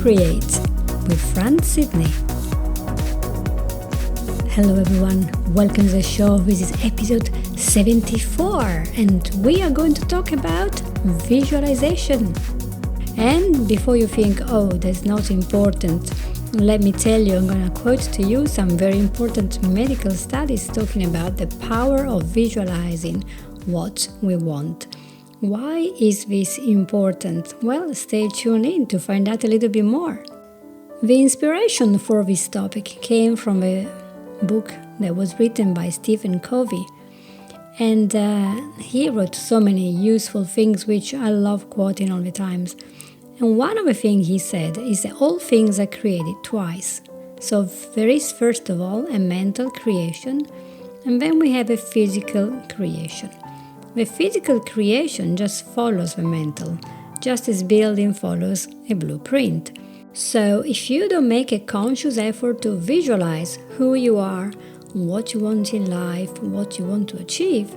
Create with Fran Sidney. Hello everyone, welcome to the show. This is episode 74 and we are going to talk about visualization. And before you think, oh, that's not important, let me tell you, I'm going to quote to you some very important medical studies talking about the power of visualizing what we want. Why is this important? Well, stay tuned in to find out a little bit more. The inspiration for this topic came from a book that was written by Stephen Covey. And he wrote so many useful things which I love quoting all the times. And one of the things he said is that all things are created twice. So there is first of all a mental creation, and then we have a physical creation. The physical creation just follows the mental, just as building follows a blueprint. So if you don't make a conscious effort to visualize who you are, what you want in life, what you want to achieve,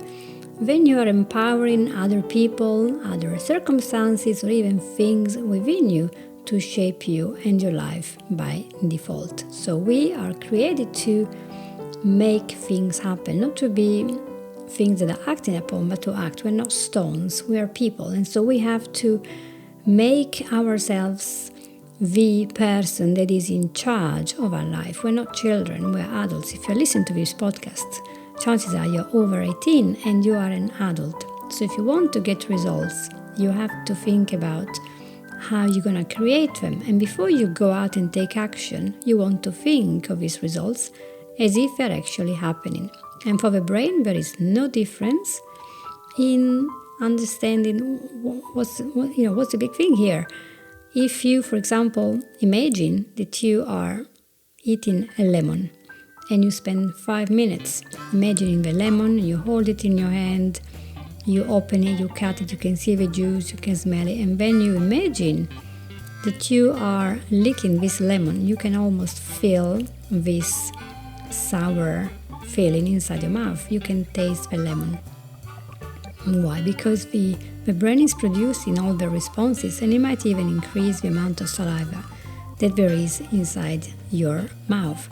then you are empowering other people, other circumstances, or even things within you to shape you and your life by default. So we are created to make things happen, not to be things that are acting upon, but to act. We're not stones, we are people. And so we have to make ourselves the person that is in charge of our life. We're not children, we're adults. If you're listening to this podcast, chances are you're over 18 and you are an adult. So if you want to get results, you have to think about how you're going to create them. And before you go out and take action, you want to think of these results as if they're actually happening. And for the brain, there is no difference in understanding what's the big thing here. If you, for example, imagine that you are eating a lemon and you spend 5 minutes imagining the lemon, you hold it in your hand, you open it, you cut it, you can see the juice, you can smell it, and then you imagine that you are licking this lemon. You can almost feel this sour feeling inside your mouth. You can taste the lemon. Why? Because the brain is producing all the responses, and it might even increase the amount of saliva that there is inside your mouth.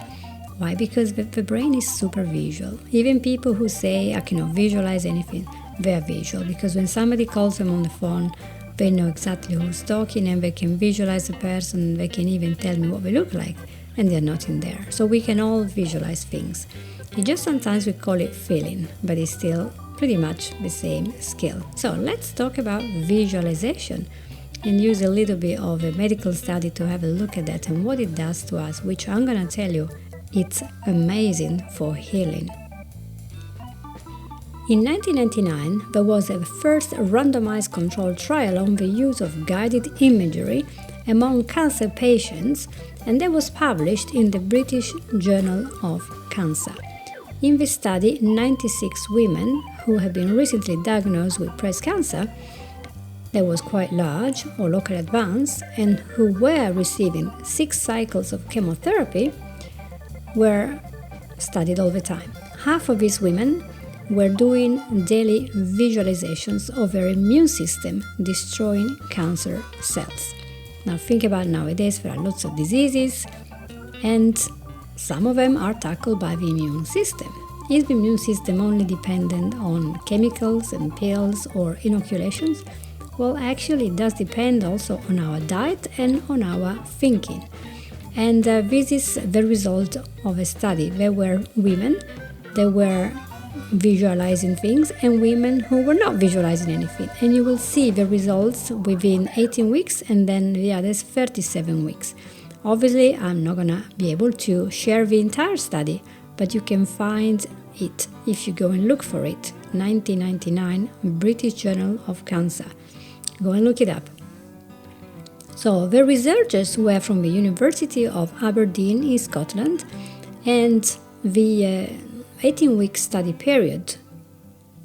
Why? Because the brain is super visual. Even people who say, I cannot visualize anything, they are visual, because when somebody calls them on the phone, they know exactly who's talking and they can visualize the person, they can even tell me what they look like, and they're not in there. So we can all visualize things. It just sometimes we call it feeling, but it's still pretty much the same skill. So let's talk about visualization and use a little bit of a medical study to have a look at that and what it does to us, which I'm going to tell you, it's amazing for healing. In 1999, there was a first randomized controlled trial on the use of guided imagery among cancer patients, and that was published in the British Journal of Cancer. In this study, 96 women who had been recently diagnosed with breast cancer that was quite large or locally advanced and who were receiving 6 cycles of chemotherapy were studied all the time. Half of these women were doing daily visualizations of their immune system destroying cancer cells. Now think about nowadays, there are lots of diseases and some of them are tackled by the immune system. Is the immune system only dependent on chemicals and pills or inoculations? Well, actually it does depend also on our diet and on our thinking. And this is the result of a study. There were women that were visualizing things and women who were not visualizing anything. And you will see the results within 18 weeks and then the others 37 weeks. Obviously, I'm not going to be able to share the entire study, but you can find it if you go and look for it. 1999, British Journal of Cancer. Go and look it up. So the researchers were from the University of Aberdeen in Scotland, and the 18-week study period,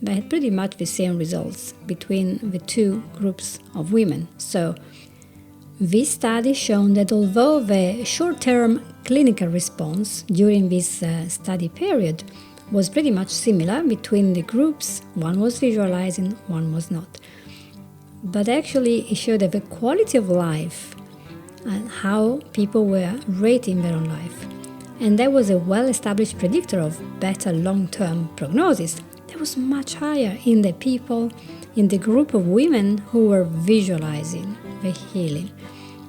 they had pretty much the same results between the two groups of women. So this study shown that although the short-term clinical response during this study period was pretty much similar between the groups, one was visualizing, one was not. But actually it showed that the quality of life and how people were rating their own life. And that was a well-established predictor of better long-term prognosis. That was much higher in the people, in the group of women who were visualizing the healing.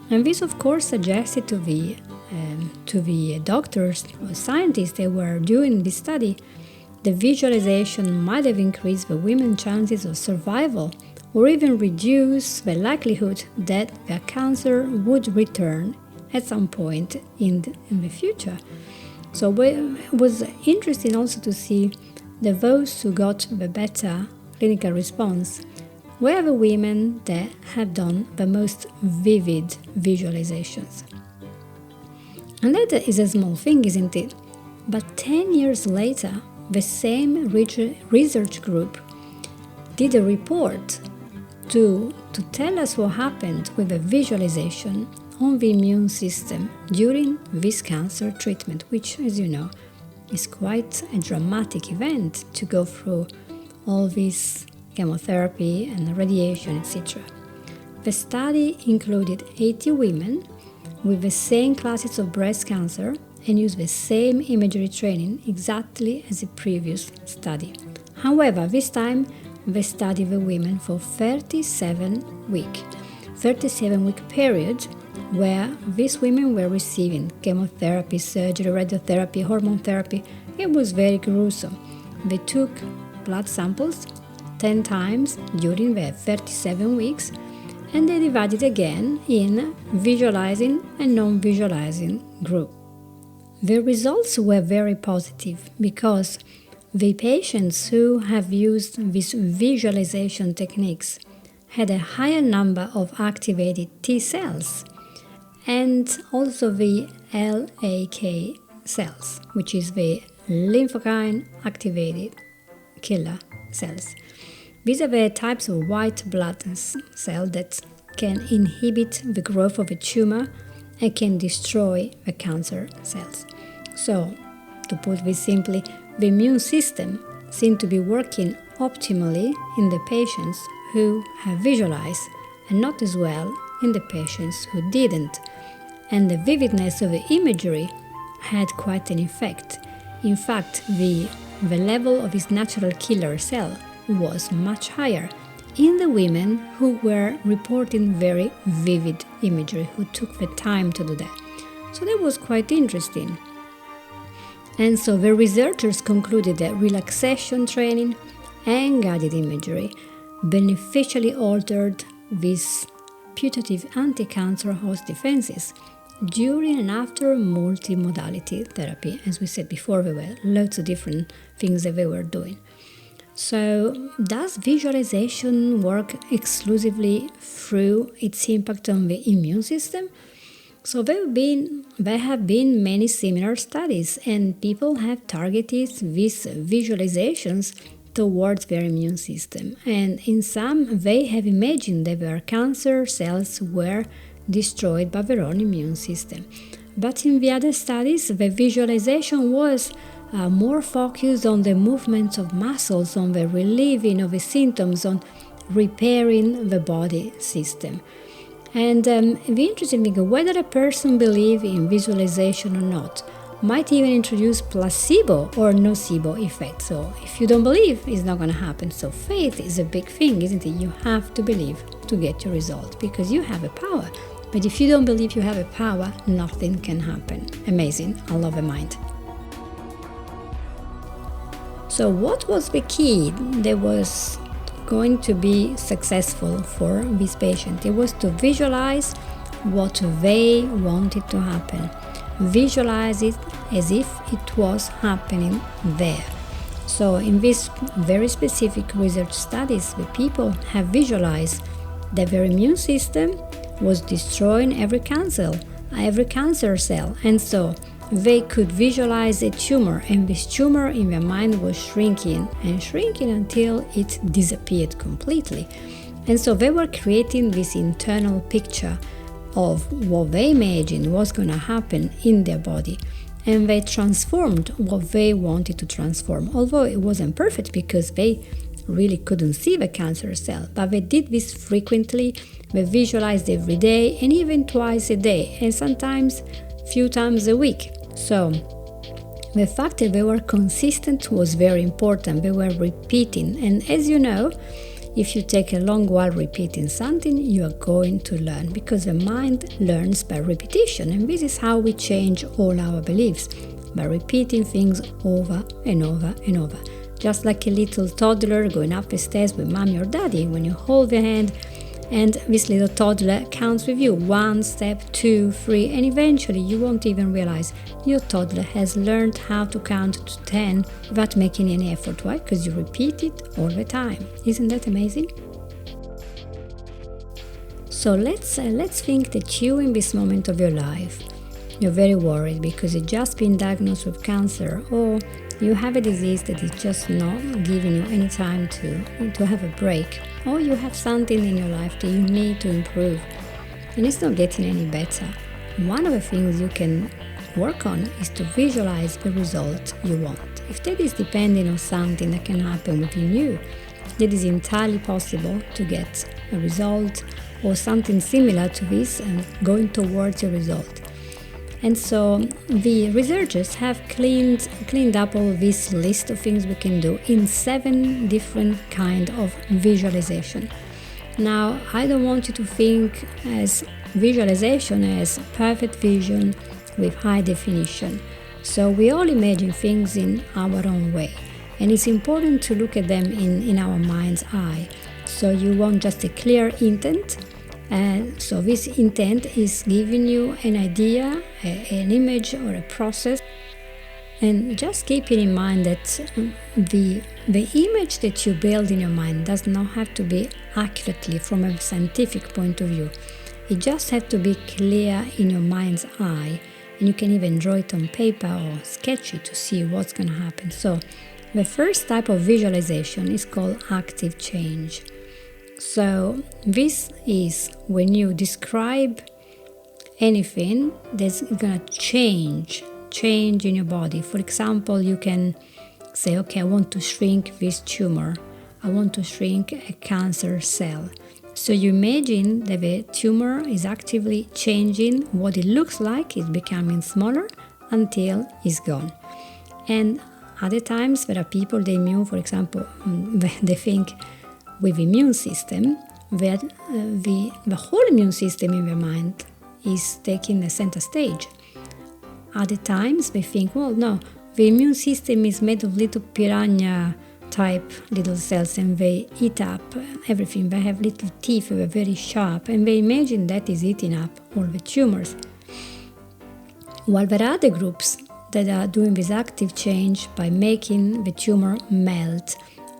And this, of course, suggested to the doctors or scientists that were doing this study, the visualization might have increased the women's chances of survival or even reduce the likelihood that their cancer would return at some point in the future. So it was interesting also to see that those who got the better clinical response were the women that have done the most vivid visualizations. And that is a small thing, isn't it? But 10 years later, the same research group did a report to tell us what happened with the visualization on the immune system during this cancer treatment, which, as you know, is quite a dramatic event to go through all this chemotherapy and radiation, etc. The study included 80 women with the same classes of breast cancer and used the same imagery training exactly as the previous study. However, this time they studied the women for 37-week period where these women were receiving chemotherapy, surgery, radiotherapy, hormone therapy. It was very gruesome. They took blood samples 10 times during the 37 weeks and they divided again in visualizing and non-visualizing group. The results were very positive because the patients who have used these visualization techniques had a higher number of activated T cells and also the LAK cells, which is the lymphokine activated killer cells. These are the types of white blood cells that can inhibit the growth of a tumor and can destroy the cancer cells. So, to put this simply, the immune system seemed to be working optimally in the patients who have visualized and not as well in the patients who didn't. And the vividness of the imagery had quite an effect. In fact, the level of its natural killer cell was much higher in the women who were reporting very vivid imagery, who took the time to do that. So that was quite interesting. And so the researchers concluded that relaxation training and guided imagery beneficially altered these putative anti-cancer host defenses during and after multimodality therapy. As we said before, there were lots of different things that they were doing. So, does visualization work exclusively through its impact on the immune system? So there have been many similar studies, and people have targeted these visualizations towards their immune system. And in some, they have imagined that their cancer cells were destroyed by their own immune system. But in the other studies, the visualization was more focused on the movement of muscles, on the relieving of the symptoms, on repairing the body system. And the interesting thing, whether a person believes in visualization or not, might even introduce placebo or nocebo effect. So if you don't believe, it's not going to happen. So faith is a big thing, isn't it? You have to believe to get your result because you have a power. But if you don't believe you have a power, nothing can happen. Amazing. I love the mind. So what was the key that was going to be successful for this patient? It was to visualize what they wanted to happen. Visualize it as if it was happening there. So in these very specific research studies, the people have visualized that their immune system was destroying every cancer cell, and so they could visualize a tumor, and this tumor in their mind was shrinking and shrinking until it disappeared completely. And so they were creating this internal picture of what they imagined was going to happen in their body, and they transformed what they wanted to transform, although it wasn't perfect because they really couldn't see the cancer cell, but they did this frequently. They visualized every day and even twice a day, and sometimes few times a week. So the fact that they were consistent was very important. They were repeating, and as you know, if you take a long while repeating something, you are going to learn, because the mind learns by repetition, and this is how we change all our beliefs, by repeating things over and over and over. Just like a little toddler going up the stairs with mommy or daddy, when you hold their hand and this little toddler counts with you 1 step, 2, 3, and eventually you won't even realize your toddler has learned how to count to 10 without making any effort. Why? Because you repeat it all the time. Isn't that amazing? So let's think that you, in this moment of your life, you're very worried because you've just been diagnosed with cancer, or you have a disease that is just not giving you any time to have a break, or you have something in your life that you need to improve and it's not getting any better. One of the things you can work on is to visualize the result you want. If that is depending on something that can happen within you, it is entirely possible to get a result or something similar to this and going towards a result. And so the researchers have cleaned up all this list of things we can do in 7 different kind of visualization. Now, I don't want you to think as visualization as perfect vision with high definition. So we all imagine things in our own way, and it's important to look at them in our mind's eye. So you want just a clear intent. So this intent is giving you an idea, an image or a process, and just keeping in mind that the image that you build in your mind does not have to be accurately from a scientific point of view. It just has to be clear in your mind's eye, and you can even draw it on paper or sketch it to see what's going to happen. So the first type of visualization is called active change. So this is when you describe anything that's going to change in your body. For example, you can say, okay, I want to shrink this tumor. I want to shrink a cancer cell. So you imagine that the tumor is actively changing what it looks like. It's becoming smaller until it's gone. And other times there are people, the immune, for example, they think with immune system that the whole immune system in their mind is taking the center stage. Other times they think, well, no, the immune system is made of little piranha type little cells, and they eat up everything. They have little teeth, they're very sharp, and they imagine that is eating up all the tumors. While there are other groups that are doing this active change by making the tumor melt,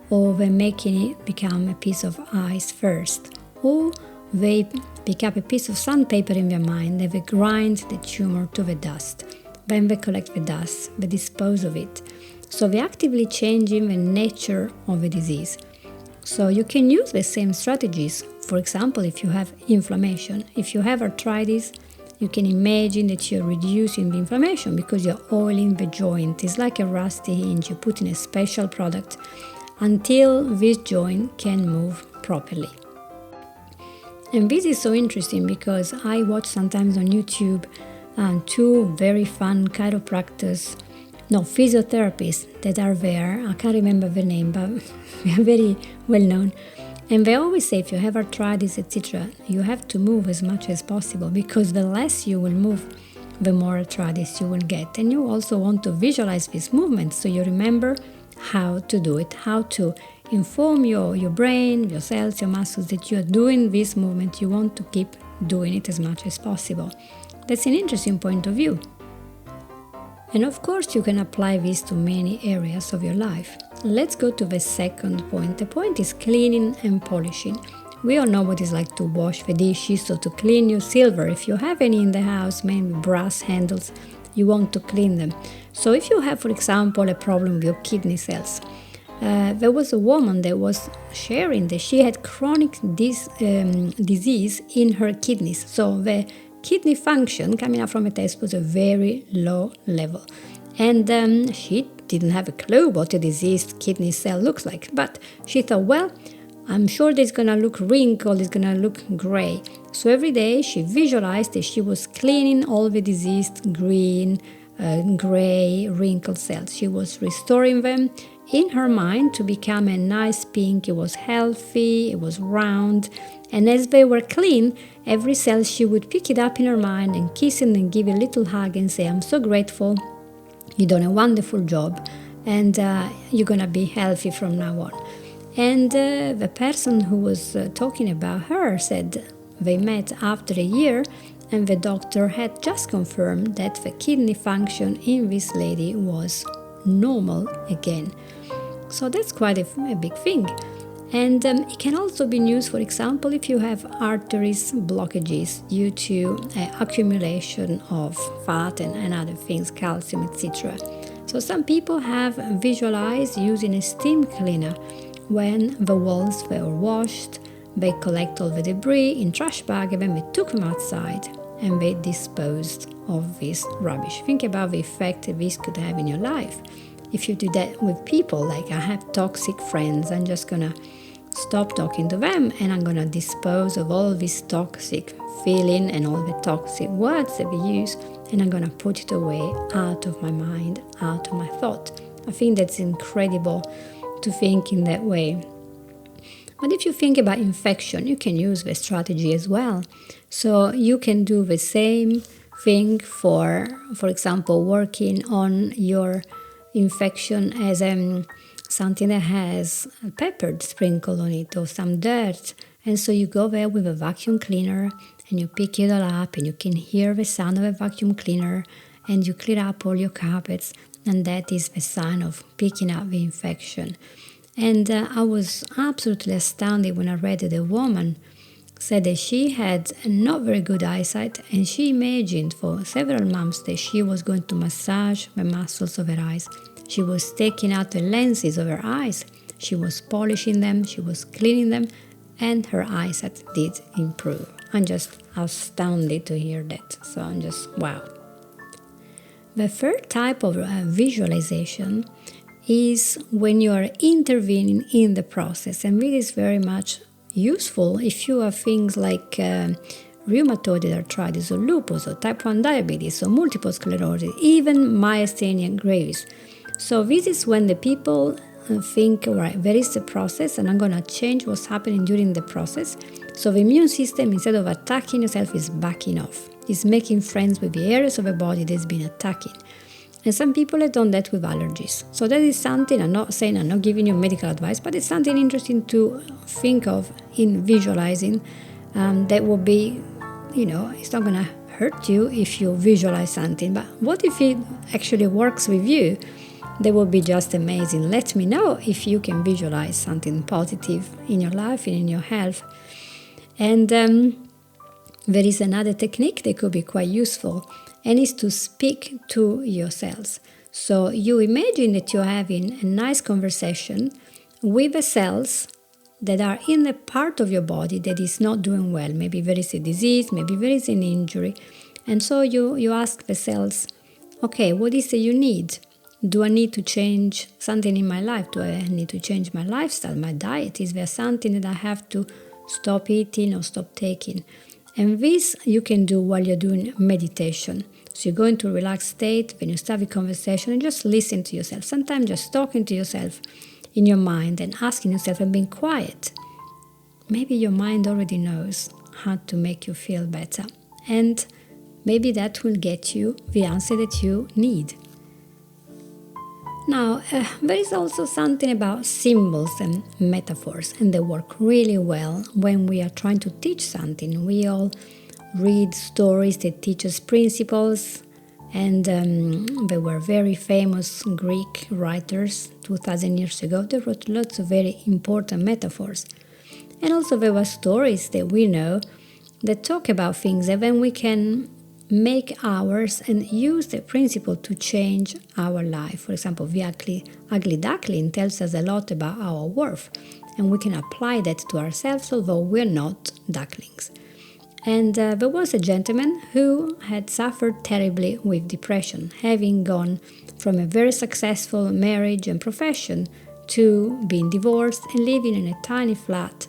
or they're making it become a piece of ice first, or they pick up a piece of sandpaper in their mind and they grind the tumor to the dust. Then they collect the dust, they dispose of it. So they're actively changing the nature of the disease. So you can use the same strategies. For example, if you have inflammation, if you have arthritis, you can imagine that you're reducing the inflammation because you're oiling the joint. It's like a rusty hinge. You put in a special product until this joint can move properly. And this is so interesting because I watch sometimes on YouTube 2 very fun physiotherapists that are there. I can't remember the name, but they are very well known. And they always say if you have arthritis, etc., you have to move as much as possible, because the less you will move, the more arthritis you will get. And you also want to visualize this movement so you remember how to do it, how to inform your brain, your cells, your muscles that you are doing this movement. You want to keep doing it as much as possible. That's an interesting point of view. And of course, you can apply this to many areas of your life. Let's go to the second point. The point is cleaning and polishing. We all know what it's like to wash the dishes or to clean your silver. If you have any in the house, maybe brass handles, you want to clean them. So if you have, for example, a problem with your kidney cells, there was a woman that was sharing that she had chronic disease in her kidneys. So the kidney function coming out from a test was a very low level. And she didn't have a clue what a diseased kidney cell looks like. But she thought, well, I'm sure that it's going to look wrinkled, it's going to look gray. So every day she visualized that she was cleaning all the diseased green, gray, wrinkled cells. She was restoring them in her mind to become a nice pink. It was healthy, it was round. And as they were clean, every cell she would pick it up in her mind and kiss it and give a little hug and say, I'm so grateful, you've done a wonderful job, and you're going to be healthy from now on. And the person who was talking about her said they met after a year, and the doctor had just confirmed that the kidney function in this lady was normal again. So that's quite a big thing. And it can also be used, for example, if you have arteries blockages due to accumulation of fat and other things, calcium, etc. So some people have visualized using a steam cleaner. When the walls were washed, they collect all the debris in trash bag, and then they took them outside and they disposed of this rubbish. Think about the effect this could have in your life. If you do that with people, like I have toxic friends, I'm just gonna stop talking to them and I'm gonna dispose of all this toxic feeling and all the toxic words that we use, and I'm gonna put it away out of my mind, out of my thought. I think that's incredible to think in that way. But if you think about infection, you can use the strategy as well. So you can do the same thing for example, working on your infection as something that has a pepper sprinkled on it or some dirt. And so you go there with a vacuum cleaner and you pick it all up, and you can hear the sound of a vacuum cleaner, and you clear up all your carpets, and that is the sign of picking up the infection. And I was absolutely astounded when I read that a woman said that she had not very good eyesight, and she imagined for several months that she was going to massage the muscles of her eyes. She was taking out the lenses of her eyes, she was polishing them, she was cleaning them, and her eyesight did improve. I'm just astounded to hear that. So I'm just, wow. The third type of visualization is when you are intervening in the process, and this is very much useful if you have things like rheumatoid arthritis or lupus or type 1 diabetes or multiple sclerosis, even myasthenia gravis. So this is when the people think, all right, there is a process and I'm going to change what's happening during the process. So the immune system, instead of attacking yourself, is backing off. It's making friends with the areas of the body that's been attacking. And some people have done that with allergies. So that is something, I'm not saying, I'm not giving you medical advice, but it's something interesting to think of in visualizing. That will be, it's not going to hurt you if you visualize something. But what if it actually works with you? That would be just amazing. Let me know if you can visualize something positive in your life and in your health. And there is another technique that could be quite useful, and is to speak to your cells. So you imagine that you're having a nice conversation with the cells that are in a part of your body that is not doing well. Maybe there is a disease, maybe there is an injury. And so you ask the cells, okay, what is it you need? Do I need to change something in my life? Do I need to change my lifestyle, my diet? Is there something that I have to stop eating or stop taking? And this you can do while you're doing meditation. So you go into a relaxed state, when you start the conversation, and just listen to yourself. Sometimes just talking to yourself in your mind and asking yourself and being quiet. Maybe your mind already knows how to make you feel better. And maybe that will get you the answer that you need. Now, there is also something about symbols and metaphors, and they work really well when we are trying to teach something. We all read stories that teach us principles, and there were very famous Greek writers 2,000 years ago. They wrote lots of very important metaphors. And also there were stories that we know that talk about things, and then we can make ours and use the principle to change our life. For example, the ugly duckling tells us a lot about our worth, and we can apply that to ourselves, although we're not ducklings. And there was a gentleman who had suffered terribly with depression, having gone from a very successful marriage and profession to being divorced and living in a tiny flat,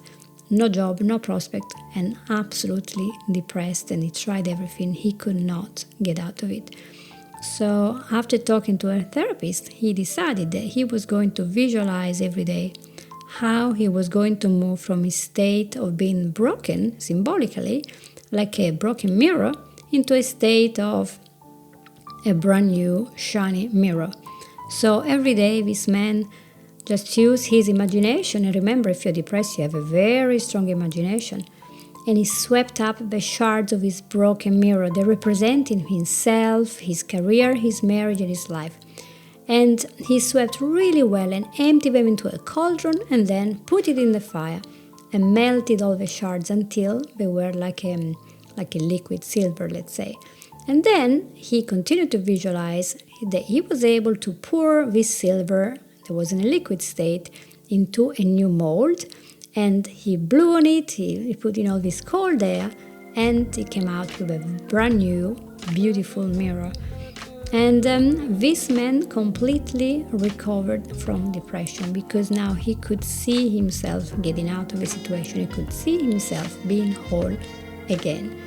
no job, no prospect, and absolutely depressed. And he tried everything, he could not get out of it. So after talking to a therapist, he decided that he was going to visualize every day how he was going to move from his state of being broken, symbolically, like a broken mirror, into a state of a brand new shiny mirror. So every day this man just used his imagination, and remember, if you're depressed you have a very strong imagination, and he swept up the shards of his broken mirror that represented himself, his career, his marriage, and his life. And he swept really well and emptied them into a cauldron and then put it in the fire and melted all the shards until they were like a liquid silver, let's say. And then he continued to visualize that he was able to pour this silver that was in a liquid state into a new mold, and he blew on it, he put in all this cold air, and it came out with a brand new, beautiful mirror. And this man completely recovered from depression because now he could see himself getting out of the situation. He could see himself being whole again.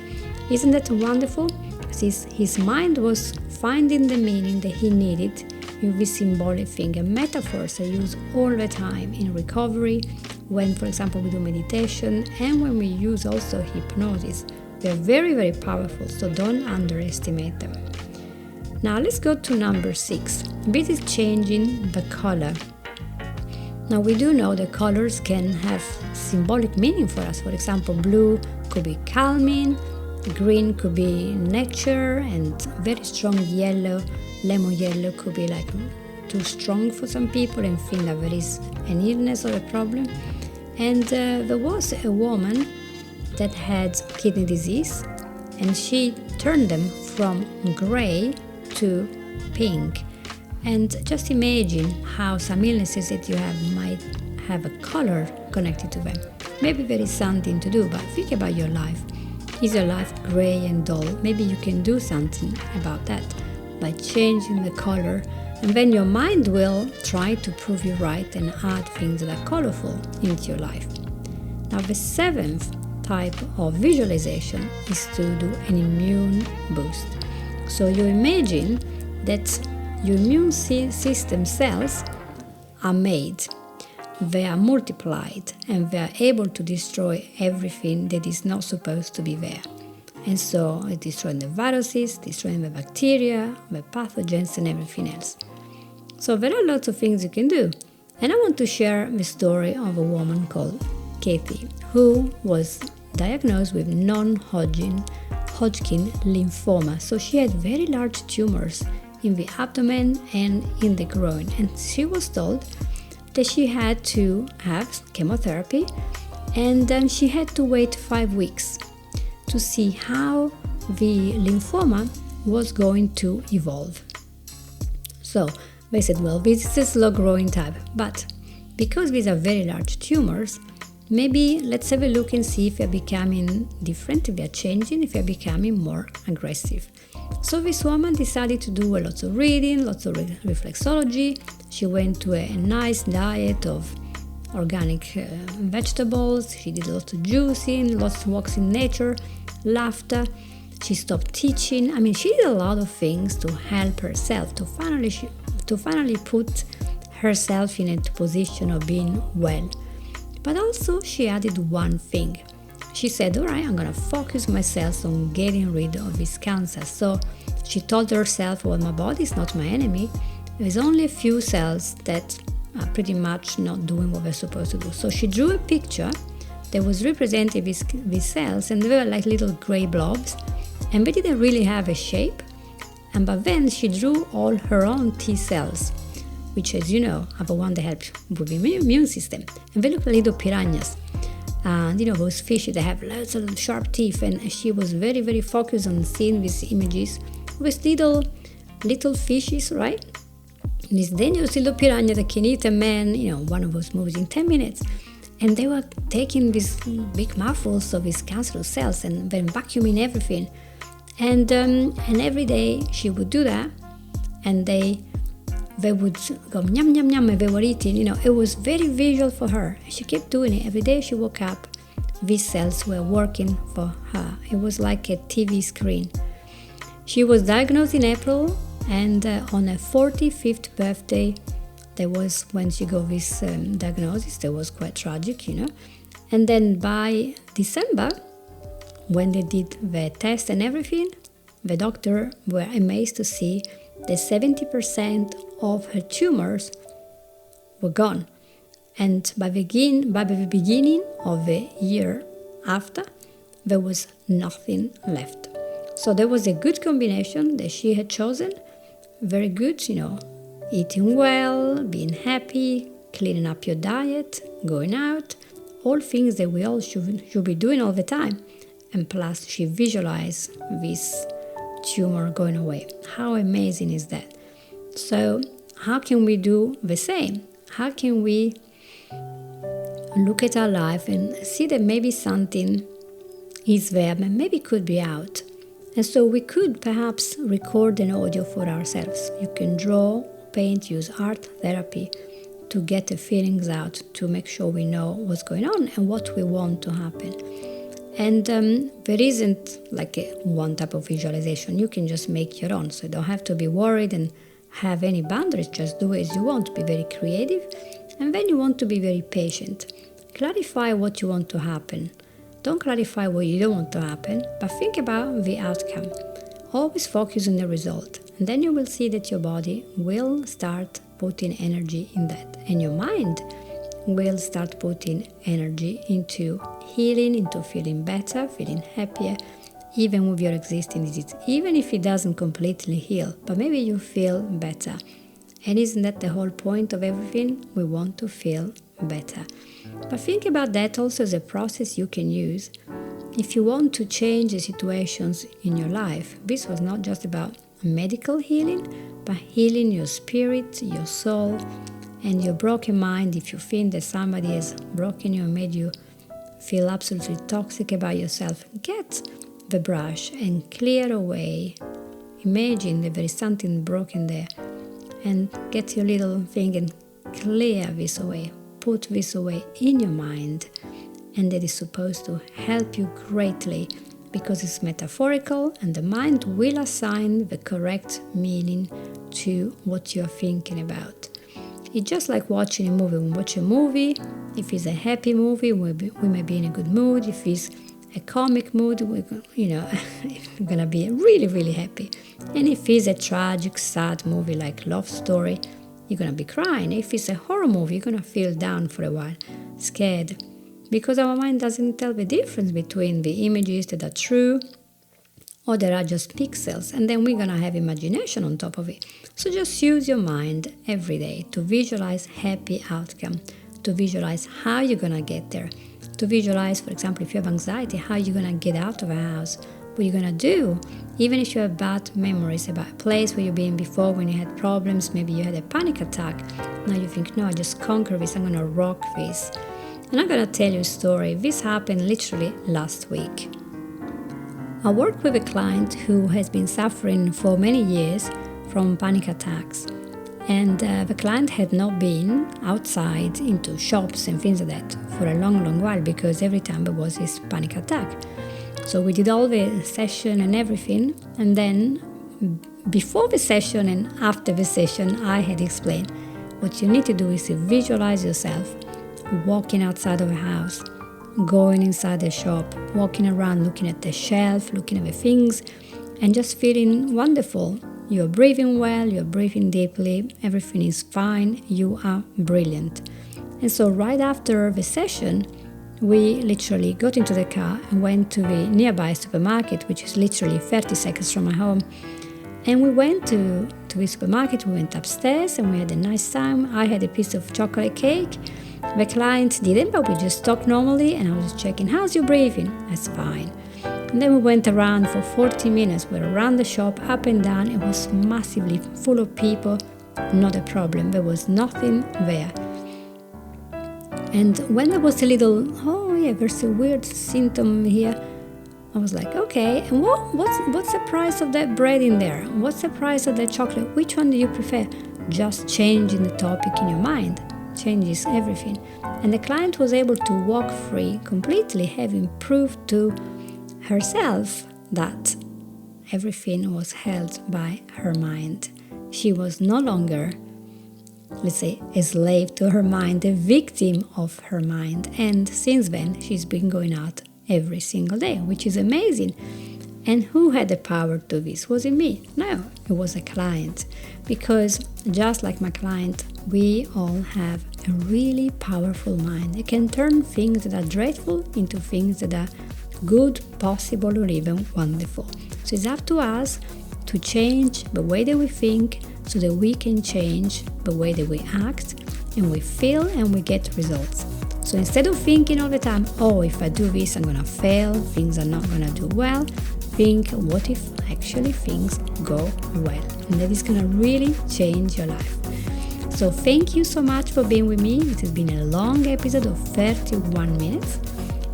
Isn't that wonderful? His mind was finding the meaning that he needed in this symbolic thing. And metaphors are used all the time in recovery, when, for example, we do meditation and when we use also hypnosis. They're very, very powerful, so don't underestimate them. Now let's go to number 6. This is changing the color. Now we do know that colors can have symbolic meaning for us. For example, blue could be calming, green could be nature, and very strong yellow, lemon yellow, could be like too strong for some people and think that there is an illness or a problem. And there was a woman that had kidney disease, and she turned them from gray to pink. And just imagine how some illnesses that you have might have a color connected to them. Maybe there is something to do, but think about your life. Is your life gray and dull? Maybe you can do something about that by changing the color, and then your mind will try to prove you right and add things that are colorful into your life. Now the 7th type of visualization is to do an immune boost. So you imagine that your immune system cells are made, they are multiplied, and they are able to destroy everything that is not supposed to be there. And so it's destroying the viruses, destroying the bacteria, the pathogens, and everything else. So there are lots of things you can do. And I want to share the story of a woman called Kathy, who was diagnosed with non-Hodgkin lymphoma. So she had very large tumors in the abdomen and in the groin. And she was told that she had to have chemotherapy, and then she had to wait 5 weeks to see how the lymphoma was going to evolve. So they said, well, this is a slow-growing type, but because these are very large tumors, maybe let's have a look and see if they're becoming different, if they're changing, if they're becoming more aggressive. So this woman decided to do lots of reading, lots of reflexology. She went to a nice diet of organic vegetables. She did lots of juicing, lots of walks in nature, laughter. She stopped teaching. I mean, she did a lot of things to help herself, to finally put herself in a position of being well. But also she added one thing. She said, all right, I'm going to focus myself on getting rid of this cancer. So she told herself, well, my body is not my enemy. There's only a few cells that are pretty much not doing what they're supposed to do. So she drew a picture that was representing these cells, and they were like little gray blobs, and they didn't really have a shape. But then she drew all her own T cells, which, as you know, are the one that help with the immune system. And they look like little piranhas. And you know, those fish that have lots of sharp teeth. And she was very, very focused on seeing these images with little fishes, right? These dangerous little piranha that can eat a man, you know, one of those movies in 10 minutes. And they were taking these big mouthfuls of these cancerous cells and then vacuuming everything. And every day she would do that, and they would go yum yum yum, and they were eating. It was very visual for her. She kept doing it every day. She woke up, these cells were working for her. It was like a TV screen. She was diagnosed in April, and on her 45th birthday, there was when she got this diagnosis. That was quite tragic, And then by December, when they did the test and everything, the doctor were amazed to see that 70% of her tumors were gone. And by the beginning of the year after, there was nothing left. So there was a good combination that she had chosen. Very good, eating well, being happy, cleaning up your diet, going out, all things that we all should be doing all the time. And plus, she visualized this tumor going away. How amazing is that? So how can we do the same? How can we look at our life and see that maybe something is there, but maybe could be out? And so we could perhaps record an audio for ourselves. You can draw, paint, use art therapy to get the feelings out, to make sure we know what's going on and what we want to happen. And there isn't like one type of visualization. You can just make your own. So you don't have to be worried and have any boundaries. Just do it as you want. Be very creative. And then you want to be very patient. Clarify what you want to happen. Don't clarify what you don't want to happen, but think about the outcome. Always focus on the result. And then you will see that your body will start putting energy in that. And your mind will start putting energy into healing, into feeling better, feeling happier, even with your existing disease. Even if it doesn't completely heal, but maybe you feel better. And isn't that the whole point of everything? We want to feel better. But think about that also as a process you can use. If you want to change the situations in your life, this was not just about medical healing, but healing your spirit, your soul, and your broken mind. If you think that somebody has broken you and made you feel absolutely toxic about yourself, get the brush and clear away. Imagine that there is something broken there, and get your little thing and clear this away. Put this away in your mind, and that is supposed to help you greatly because it's metaphorical, and the mind will assign the correct meaning to what you're thinking about. It's just like watching a movie. When we watch a movie, if it's a happy movie, we may be in a good mood. If it's a comic mood, we're going to be really, really happy. And if it's a tragic, sad movie like Love Story, you're going to be crying. If it's a horror movie, you're going to feel down for a while, scared. Because our mind doesn't tell the difference between the images that are true or that are just pixels. And then we're going to have imagination on top of it. So just use your mind every day to visualize happy outcome, to visualize how you're going to get there, to visualize, for example, if you have anxiety, how you're going to get out of a house, what you're going to do, even if you have bad memories about a place where you've been before when you had problems, maybe you had a panic attack. Now you think, no, I just conquer this, I'm going to rock this. And I'm going to tell you a story. This happened literally last week. I worked with a client who has been suffering for many years from panic attacks. And the client had not been outside into shops and things like that for a long, long while because every time there was this panic attack. So we did all the session and everything. And then before the session and after the session, I had explained what you need to do is to visualize yourself walking outside of a house, going inside the shop, walking around, looking at the shelf, looking at the things, and just feeling wonderful. You're breathing well, you're breathing deeply, everything is fine, you are brilliant. And so right after the session, we literally got into the car and went to the nearby supermarket, which is literally 30 seconds from my home. And we went to the supermarket, we went upstairs and we had a nice time. I had a piece of chocolate cake. The client didn't, but we just talked normally and I was checking, how's your breathing? That's fine. And then we went around for 40 minutes. We were around the shop, up and down. It was massively full of people, not a problem. There was nothing there. And when there was a little, oh yeah, there's a weird symptom here, I was like, okay, and what's the price of that bread in there? What's the price of that chocolate? Which one do you prefer? Just changing the topic in your mind changes everything. And the client was able to walk free completely, having proved to herself that everything was held by her mind. She was no longer, let's say, a slave to her mind, a victim of her mind. And since then, she's been going out every single day, which is amazing. And who had the power to this? Was it me? No, it was a client. Because just like my client, we all have a really powerful mind. It can turn things that are dreadful into things that are good, possible, or even wonderful. So it's up to us to change the way that we think so that we can change the way that we act and we feel and we get results. So instead of thinking all the time, oh, if I do this, I'm going to fail, things are not going to do well, think, what if actually things go well? And that is going to really change your life. So thank you so much for being with me. It has been a long episode of 31 minutes.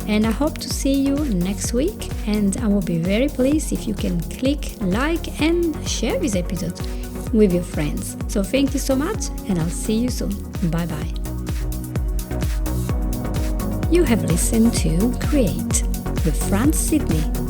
And I hope to see you next week. And I will be very pleased if you can click like and share this episode with your friends. So thank you so much, and I'll see you soon. Bye-bye. You have listened to Create with Franz Sidney.